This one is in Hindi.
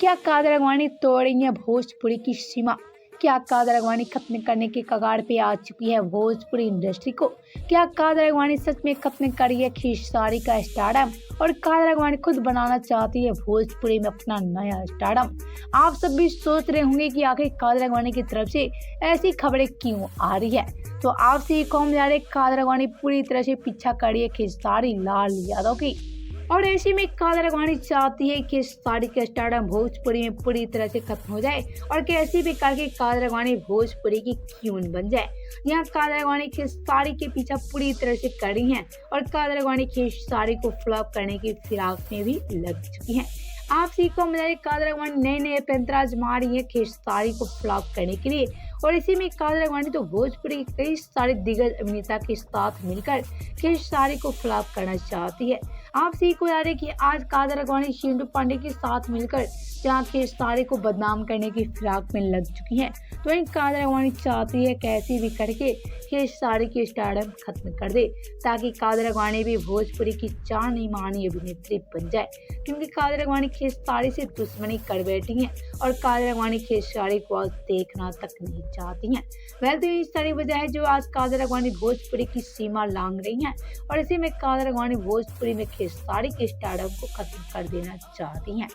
क्या कादर अगवानी तोड़ेंगे भोजपुरी की सीमा? क्या कादर अगवानी खत्म करने के कगार पे आ चुकी है भोजपुरी इंडस्ट्री को? क्या कादर अगवानी सच में खत्म कर रही है खेसारी का स्टारडम और कादर अगवानी खुद बनाना चाहती है भोजपुरी में अपना नया स्टारडम? आप सब भी सोच रहे होंगे कि आखिर कादर अगवानी की तरफ से ऐसी खबरें क्यों आ रही है। तो आपसे ये कौन जा रहे, कादर अगवानी पूरी तरह से पीछा कर रही है खेसारी लाल यादव की, और ऐसे में कादर अगवानी चाहती है कि खेसारी का स्टारडम भोजपुरी में पूरी तरह से खत्म हो जाए और कैसी भी करके कादर अगवानी भोजपुरी की क्वीन बन जाए। यहाँ कादर अगवानी खेसारी के पीछा पूरी तरह से कर रही हैं और कादर अगवानी खेसारी को फ्लॉप करने की फिराक में भी लग चुकी हैं। आप सी को मजा, कादर अगवानी नए नए पैंतरा आजमा रही है खेसारी को फ्लॉप करने के लिए, और इसी में कादर अगवानी तो भोजपुरी के कई सारे दिग्गज अभिनेता के साथ मिलकर खेसारी को फ्लॉप करना चाहती है। आप सी को याद है कि आज कादर अगवानी शिंदू पांडे के साथ मिलकर जहां खेसारी को बदनाम करने की फिराक में लग चुकी हैं, तो वहीं कादर अगवानी चाहती है कैसी भी करके खेसारी की स्टारडम खत्म कर दे ताकि कादर अगवानी भी भोजपुरी की जानी मानी अभिनेत्री बन जाए, क्योंकि कादर अगवानी खेसारी से दुश्मनी कर बैठी हैं और कादर अगवानी खेसारी को आज देखना तक नहीं चाहती हैं। वह तो ये सारी वजह है जो आज कादर अगवानी भोजपुरी की सीमा लांघ रही हैं और इसी में कादर अगवानी भोजपुरी में खेसारी के स्टारडम को खत्म कर देना चाहती हैं।